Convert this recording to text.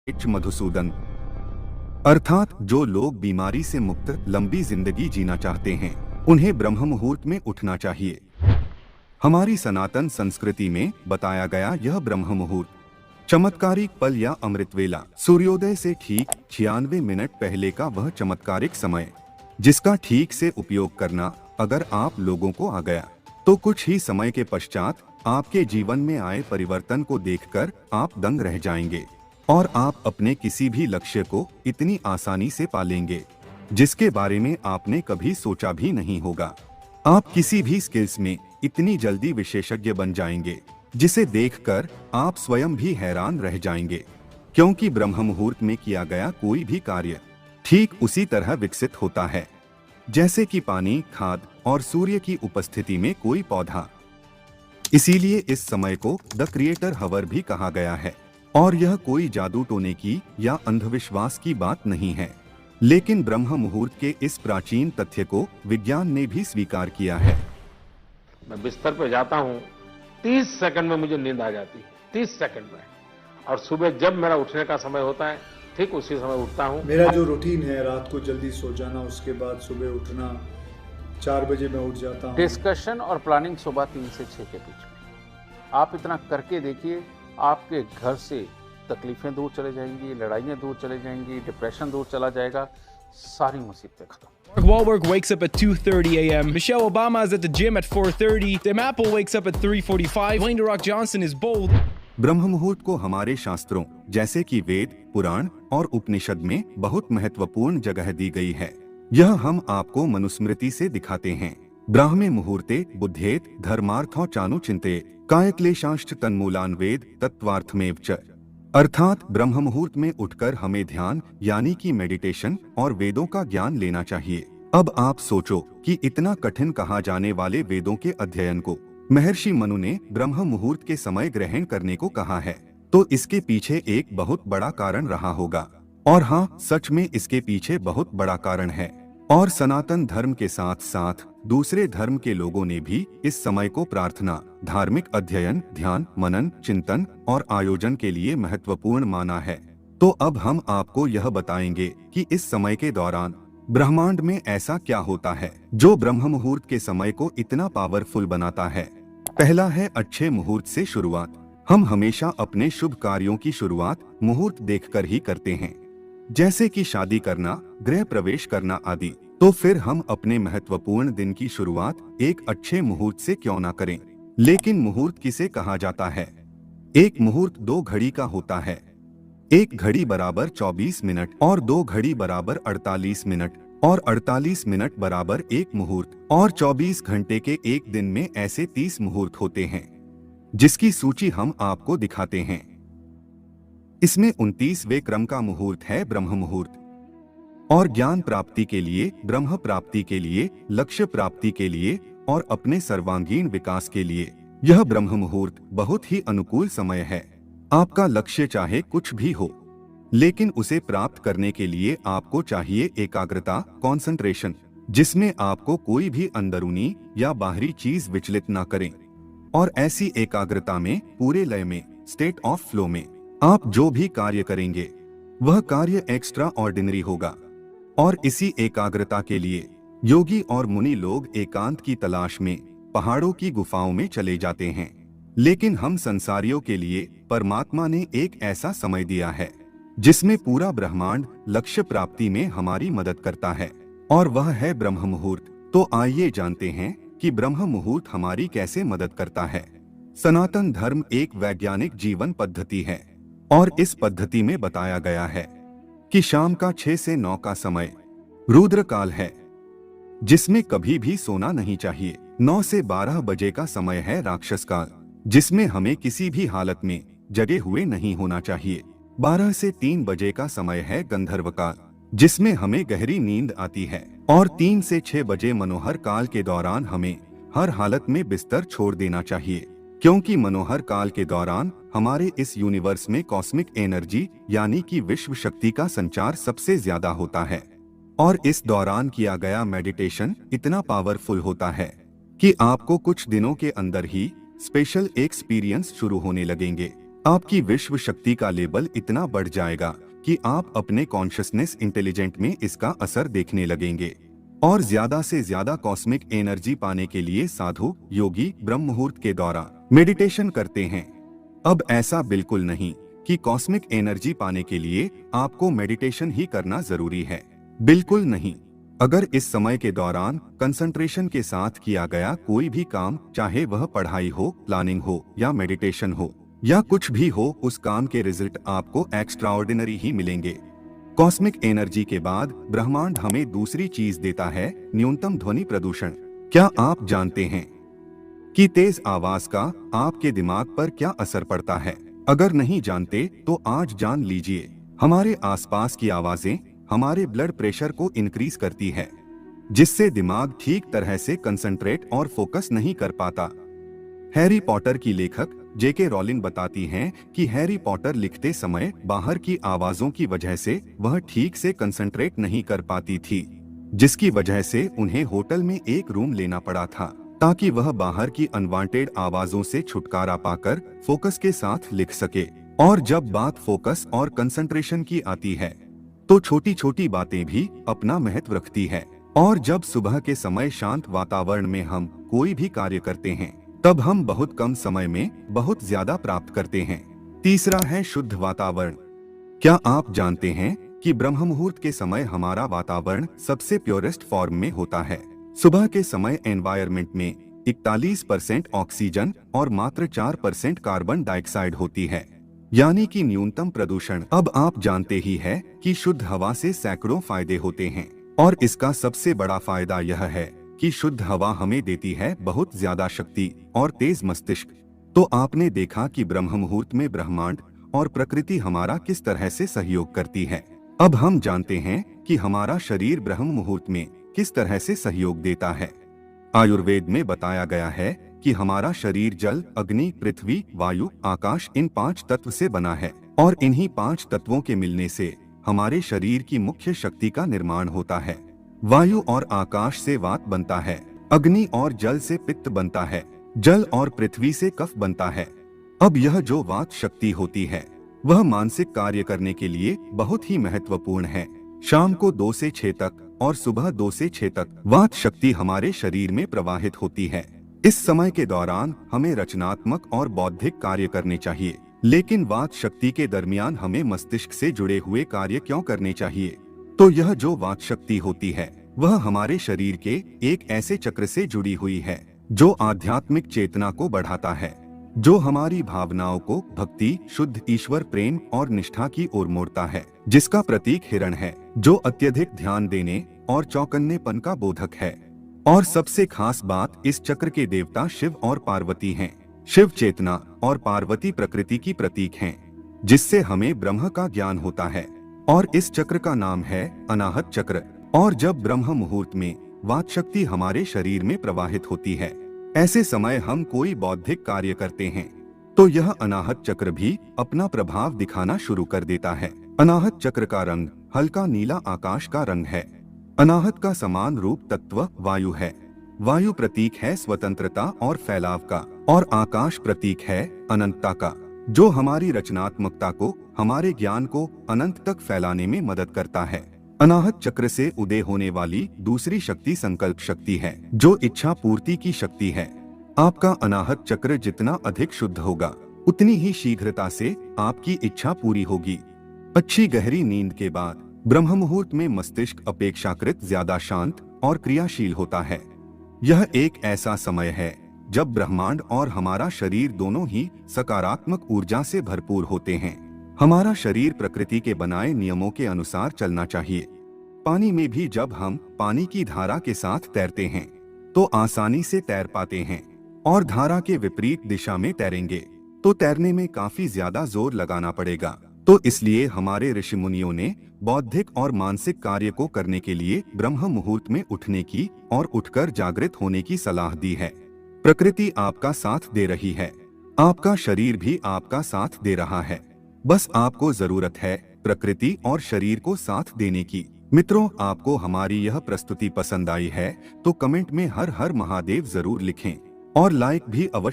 H Madhusudan. अर्थात जो लोग बीमारी से मुक्त लंबी जिंदगी जीना चाहते हैं उन्हें ब्रह्म मुहूर्त में उठना चाहिए। हमारी सनातन संस्कृति में बताया गया यह ब्रह्म मुहूर्त चमत्कारिक पल या अमृत वेला, सूर्योदय से ठीक 96 मिनट पहले का वह चमत्कारिक समय जिसका ठीक से उपयोग करना अगर आप लोगों को आ गया तो कुछ ही समय के पश्चात आपके जीवन में आए परिवर्तन को देखकर आप दंग रह जाएंगे और आप अपने किसी भी लक्ष्य को इतनी आसानी से पालेंगे जिसके बारे में आपने कभी सोचा भी नहीं होगा। आप किसी भी स्किल्स में इतनी जल्दी विशेषज्ञ बन जाएंगे जिसे देखकर आप स्वयं भी हैरान रह जाएंगे, क्योंकि ब्रह्म मुहूर्त में किया गया कोई भी कार्य ठीक उसी तरह विकसित होता है जैसे कि पानी, खाद और सूर्य की उपस्थिति में कोई पौधा। इसीलिए इस समय को द क्रिएटर हवर भी कहा गया है और यह कोई जादू टोने की या अंधविश्वास की बात नहीं है, लेकिन ब्रह्म मुहूर्त के इस प्राचीन तथ्य को विज्ञान ने भी स्वीकार किया है। मैं बिस्तर पे जाता हूँ, 30 सेकंड में मुझे नींद आ जाती है, 30 सेकंड में। और सुबह जब मेरा उठने का समय होता है ठीक उसी समय उठता हूँ। मेरा जो रूटीन है रात को जल्दी सो जाना, उसके बाद सुबह उठना, 4 बजे मैं उठ जाता हूँ। डिस्कशन और प्लानिंग सुबह 3 से 6 के बीच में आप इतना करके देखिए, आपके घर से तकलीफें दूर चले जाएंगी, लड़ाइयाँ दूर चले जाएंगी, डिप्रेशन दूर चला जाएगा, सारी मुसीबतें खत्म। Mark Wahlberg wakes up at 2:30 a.m. Michelle Obama is at the gym at 4:30. Tim Apple wakes up at 3:45. Dwayne The Rock Johnson is bold. ब्रह्म मुहूर्त को हमारे शास्त्रों जैसे कि वेद, पुराण और उपनिषद में बहुत महत्वपूर्ण जगह दी गई है। यह हम आपको मनुस्मृति से दिखाते हैं। ब्राह्मे मुहूर्ते बुद्धेत धर्मार्थो चानु चिंते कायक्लेशांश्च तन्मूलान वेद तत्वार्थमेव च। अर्थात ब्रह्म मुहूर्त में उठकर हमें ध्यान यानी कि मेडिटेशन और वेदों का ज्ञान लेना चाहिए। अब आप सोचो कि इतना कठिन कहा जाने वाले वेदों के अध्ययन को महर्षि मनु ने ब्रह्म मुहूर्त के समय ग्रहण करने को कहा है, तो इसके पीछे एक बहुत बड़ा कारण रहा होगा। और हाँ, सच में इसके पीछे बहुत बड़ा कारण है। और सनातन धर्म के साथ साथ दूसरे धर्म के लोगों ने भी इस समय को प्रार्थना, धार्मिक अध्ययन, ध्यान, मनन, चिंतन और आयोजन के लिए महत्वपूर्ण माना है। तो अब हम आपको यह बताएंगे कि इस समय के दौरान ब्रह्मांड में ऐसा क्या होता है जो ब्रह्म मुहूर्त के समय को इतना पावरफुल बनाता है। पहला है अच्छे मुहूर्त से शुरुआत। हम हमेशा अपने शुभ कार्यों की शुरुआत मुहूर्त देखकर ही करते हैं, जैसे कि शादी करना, गृह प्रवेश करना आदि। तो फिर हम अपने महत्वपूर्ण दिन की शुरुआत एक अच्छे मुहूर्त से क्यों ना करें। लेकिन मुहूर्त किसे कहा जाता है? एक मुहूर्त 2 घड़ी का होता है। 1 घड़ी बराबर 24 मिनट और 2 घड़ी बराबर 48 मिनट और 48 मिनट बराबर 1 मुहूर्त और 24 घंटे के एक दिन में ऐसे 30 मुहूर्त होते हैं, जिसकी सूची हम आपको दिखाते हैं। इसमें 29वें क्रम का मुहूर्त है ब्रह्म मुहूर्त। और ज्ञान प्राप्ति के लिए, ब्रह्म प्राप्ति के लिए, लक्ष्य प्राप्ति के लिए और अपने सर्वांगीण विकास के लिए यह ब्रह्म मुहूर्त बहुत ही अनुकूल समय है। आपका लक्ष्य चाहे कुछ भी हो, लेकिन उसे प्राप्त करने के लिए आपको चाहिए एकाग्रता, कंसंट्रेशन, जिसमें आपको कोई भी अंदरूनी या बाहरी चीज विचलित ना करें। और ऐसी एकाग्रता में, पूरे लय में, स्टेट ऑफ फ्लो में आप जो भी कार्य करेंगे वह कार्य एक्स्ट्रा ऑर्डिनरी होगा। और इसी एकाग्रता के लिए योगी और मुनि लोग एकांत की तलाश में पहाड़ों की गुफाओं में चले जाते हैं। लेकिन हम संसारियों के लिए परमात्मा ने एक ऐसा समय दिया है जिसमें पूरा ब्रह्मांड लक्ष्य प्राप्ति में हमारी मदद करता है, और वह है ब्रह्म मुहूर्त। तो आइए जानते हैं कि ब्रह्म मुहूर्त हमारी कैसे मदद करता है। सनातन धर्म एक वैज्ञानिक जीवन पद्धति है और इस पद्धति में बताया गया है कि शाम का 6 से 9 का समय रुद्र काल है, जिसमें कभी भी सोना नहीं चाहिए। 9 से 12 बजे का समय है राक्षस काल, जिसमें हमें किसी भी हालत में जगे हुए नहीं होना चाहिए। 12 से 3 बजे का समय है गंधर्व काल, जिसमें हमें गहरी नींद आती है। और 3 से 6 बजे मनोहर काल के दौरान हमें हर हालत में बिस्तर छोड़ देना चाहिए, क्योंकि मनोहर काल के दौरान हमारे इस यूनिवर्स में कॉस्मिक एनर्जी यानी कि विश्व शक्ति का संचार सबसे ज्यादा होता है। और इस दौरान किया गया मेडिटेशन इतना पावरफुल होता है कि आपको कुछ दिनों के अंदर ही स्पेशल एक्सपीरियंस शुरू होने लगेंगे। आपकी विश्व शक्ति का लेवल इतना बढ़ जाएगा कि आप अपने कॉन्शियसनेस इंटेलिजेंट में इसका असर देखने लगेंगे और ज्यादा से ज्यादा कॉस्मिक एनर्जी पाने के लिए साधु योगी ब्रह्म मुहूर्त के दौरान मेडिटेशन करते हैं। अब ऐसा बिल्कुल नहीं कि कॉस्मिक एनर्जी पाने के लिए आपको मेडिटेशन ही करना जरूरी है, बिल्कुल नहीं। अगर इस समय के दौरान कंसंट्रेशन के साथ किया गया कोई भी काम, चाहे वह पढ़ाई हो, प्लानिंग हो या मेडिटेशन हो या कुछ भी हो, उस काम के रिजल्ट आपको एक्स्ट्राऑर्डिनरी ही मिलेंगे। कॉस्मिक एनर्जी के बाद ब्रह्मांड हमें दूसरी चीज देता है, न्यूनतम ध्वनि प्रदूषण। क्या आप जानते हैं कि तेज आवाज का आपके दिमाग पर क्या असर पड़ता है? अगर नहीं जानते तो आज जान लीजिए। हमारे आसपास की आवाजें हमारे ब्लड प्रेशर को इंक्रीज करती है, जिससे दिमाग ठीक तरह से कंसंट्रेट और फोकस नहीं कर पाता। हैरी पॉटर की लेखक जेके रॉलिंग बताती हैं कि हैरी पॉटर लिखते समय बाहर की आवाजों की वजह से वह ठीक से कंसंट्रेट नहीं कर पाती थी, जिसकी वजह से उन्हें होटल में एक रूम लेना पड़ा था ताकि वह बाहर की अनवांटेड आवाजों से छुटकारा पाकर फोकस के साथ लिख सके। और जब बात फोकस और कंसंट्रेशन की आती है तो छोटी छोटी बातें भी अपना महत्व रखती है। और जब सुबह के समय शांत वातावरण में हम कोई भी कार्य करते हैं तब हम बहुत कम समय में बहुत ज्यादा प्राप्त करते हैं। तीसरा है शुद्ध वातावरण। क्या आप जानते हैं कि ब्रह्म मुहूर्त के समय हमारा वातावरण सबसे प्योरेस्ट फॉर्म में होता है? सुबह के समय एनवायरनमेंट में 41% ऑक्सीजन और मात्र 4% कार्बन डाइऑक्साइड होती है, यानी कि न्यूनतम प्रदूषण। अब आप जानते ही है कि शुद्ध हवा से सैकड़ों फायदे होते हैं और इसका सबसे बड़ा फायदा यह है कि शुद्ध हवा हमें देती है बहुत ज्यादा शक्ति और तेज मस्तिष्क। तो आपने देखा कि ब्रह्म मुहूर्त में ब्रह्मांड और प्रकृति हमारा किस तरह से सहयोग करती है। अब हम जानते हैं कि हमारा शरीर ब्रह्म मुहूर्त में किस तरह से सहयोग देता है। आयुर्वेद में बताया गया है कि हमारा शरीर जल, अग्नि, पृथ्वी, वायु, आकाश इन 5 तत्व से बना है और इन्हीं 5 तत्वों के मिलने से हमारे शरीर की मुख्य शक्ति का निर्माण होता है। वायु और आकाश से वात बनता है, अग्नि और जल से पित्त बनता है, जल और पृथ्वी से कफ बनता है। अब यह जो वात शक्ति होती है वह मानसिक कार्य करने के लिए बहुत ही महत्वपूर्ण है। शाम को 2 से 6 तक और सुबह 2 से 6 तक वात शक्ति हमारे शरीर में प्रवाहित होती है। इस समय के दौरान हमें रचनात्मक और बौद्धिक कार्य करने चाहिए, लेकिन वात शक्ति के दरमियान हमें मस्तिष्क से जुड़े हुए कार्य क्यों करने चाहिए? तो यह जो वात शक्ति होती है वह हमारे शरीर के एक ऐसे चक्र से जुड़ी हुई है जो आध्यात्मिक चेतना को बढ़ाता है, जो हमारी भावनाओं को भक्ति, शुद्ध ईश्वर प्रेम और निष्ठा की ओर मोड़ता है, जिसका प्रतीक हिरण है, जो अत्यधिक ध्यान देने और चौकन्नेपन का बोधक है। और सबसे खास बात, इस चक्र के देवता शिव और पार्वती हैं। शिव चेतना और पार्वती प्रकृति की प्रतीक हैं, जिससे हमें ब्रह्म का ज्ञान होता है। और इस चक्र का नाम है अनाहत चक्र। और जब ब्रह्म मुहूर्त में वात शक्ति हमारे शरीर में प्रवाहित होती है, ऐसे समय हम कोई बौद्धिक कार्य करते हैं तो यह अनाहत चक्र भी अपना प्रभाव दिखाना शुरू कर देता है। अनाहत चक्र का रंग हल्का नीला आकाश का रंग है। अनाहत का समान रूप तत्व वायु है। वायु प्रतीक है स्वतंत्रता और फैलाव का, और आकाश प्रतीक है अनंतता का, जो हमारी रचनात्मकता को, हमारे ज्ञान को अनंत तक फैलाने में मदद करता है। अनाहत चक्र से उदय होने वाली दूसरी शक्ति संकल्प शक्ति है, जो इच्छा पूर्ति की शक्ति है। आपका अनाहत चक्र जितना अधिक शुद्ध होगा उतनी ही शीघ्रता से आपकी इच्छा पूरी होगी। अच्छी गहरी नींद के बाद ब्रह्म मुहूर्त में मस्तिष्क अपेक्षाकृत ज्यादा शांत और क्रियाशील होता है। यह एक ऐसा समय है जब ब्रह्मांड और हमारा शरीर दोनों ही सकारात्मक ऊर्जा से भरपूर होते हैं। हमारा शरीर प्रकृति के बनाए नियमों के अनुसार चलना चाहिए। पानी में भी जब हम पानी की धारा के साथ तैरते हैं तो आसानी से तैर पाते हैं, और धारा के विपरीत दिशा में तैरेंगे तो तैरने में काफी ज्यादा जोर लगाना पड़ेगा। तो इसलिए हमारे ऋषि मुनियों ने बौद्धिक और मानसिक कार्य को करने के लिए ब्रह्म मुहूर्त में उठने की और उठकर जागृत होने की सलाह दी है। प्रकृति आपका साथ दे रही है, आपका शरीर भी आपका साथ दे रहा है। बस आपको जरूरत है प्रकृति और शरीर को साथ देने की। मित्रों, आपको हमारी यह प्रस्तुति पसंद आई है तो कमेंट में हर हर महादेव जरूर लिखें और लाइक भी अवश्य